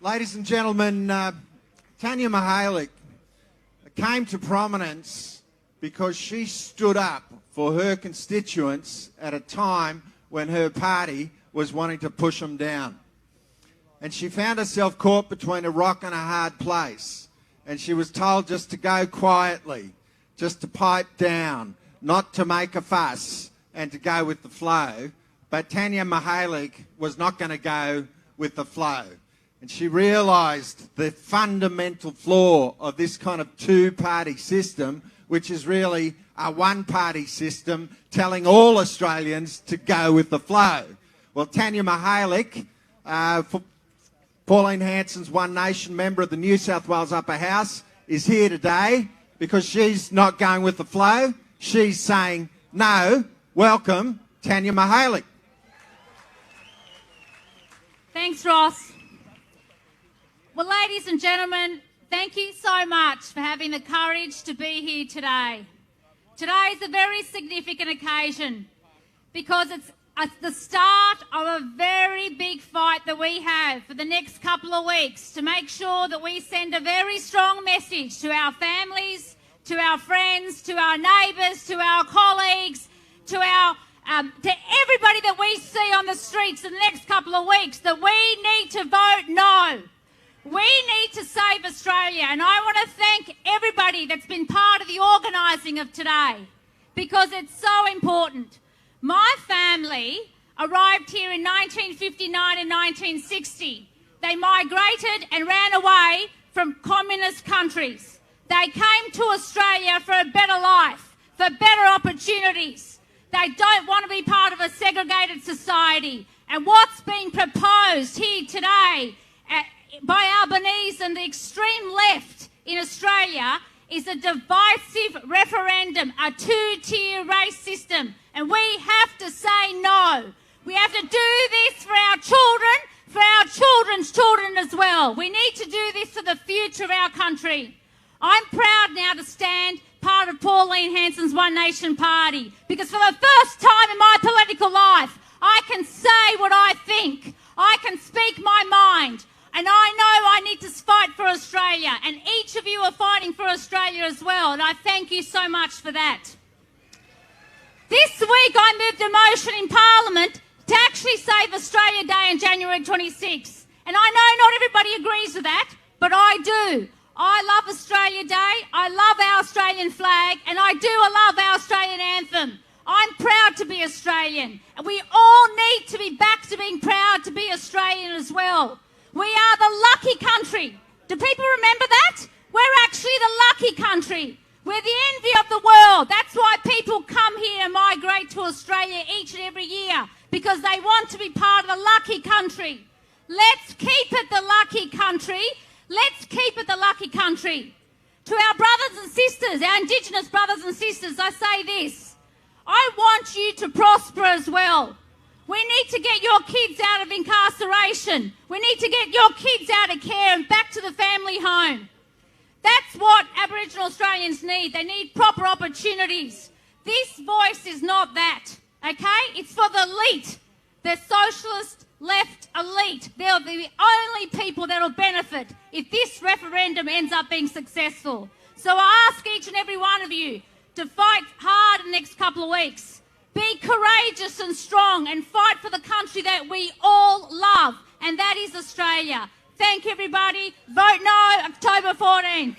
Ladies and gentlemen, Tanya Mihalik came to prominence because she stood up for her constituents at a time when her party was wanting to push them down. And she found herself caught between a rock and a hard place. And she was told just to go quietly, just to pipe down, not to make a fuss and to go with the flow. But Tanya Mihalik was not going to go with the flow. And she realised the fundamental flaw of this kind of two-party system, which is really a one-party system telling all Australians to go with the flow. Well, Tanya Mihalik, Pauline Hanson's One Nation member of the New South Wales Upper House, is here today because she's not going with the flow. She's saying, no, welcome Tanya Mihalik. Thanks, Ross. Well, ladies and gentlemen, thank you so much for having the courage to be here today. Today is a very significant occasion because it's the start of a very big fight that we have for the next couple of weeks to make sure that we send a very strong message to our families, to our friends, to our neighbours, to our colleagues, to everybody that we see on the streets in the next couple of weeks that we need to vote no. We need to save Australia, and I want to thank everybody that's been part of the organising of today because it's so important. My family arrived here in 1959 and 1960. They migrated and ran away from communist countries. They came to Australia for a better life, for better opportunities. They don't want to be part of a segregated society. And what's being proposed here today by Albanese and the extreme left in Australia is a divisive referendum, a two-tier race system. And we have to say no. We have to do this for our children, for our children's children as well. We need to do this for the future of our country. I'm proud now to stand part of Pauline Hanson's One Nation Party because for the first time in my political life, I can say what I think. I can speak my mind. And I know I need to fight for Australia, and each of you are fighting for Australia as well, and I thank you so much for that. This week I moved a motion in Parliament to actually save Australia Day on January 26th. And I know not everybody agrees with that, but I do. I love Australia Day, I love our Australian flag, and I do love our Australian anthem. I'm proud to be Australian, and we all need to be back to being proud to be Australian as well. We are the lucky country. Do people remember that? We're actually the lucky country. We're the envy of the world. That's why people come here and migrate to Australia each and every year, because they want to be part of the lucky country. Let's keep it the lucky country. Let's keep it the lucky country. To our brothers and sisters, our Indigenous brothers and sisters, I say this. I want you to prosper as well. We need to get your kids out of incarceration. We need to get your kids out of care and back to the family home. That's what Aboriginal Australians need. They need proper opportunities. This voice is not that, okay? It's for the elite, the socialist left elite. They're the only people that will benefit if this referendum ends up being successful. So I ask each and every one of you to fight hard in the next couple of weeks. Be courageous and strong and fight for the country that we all love, and that is Australia. Thank you, everybody. Vote no, October 14th.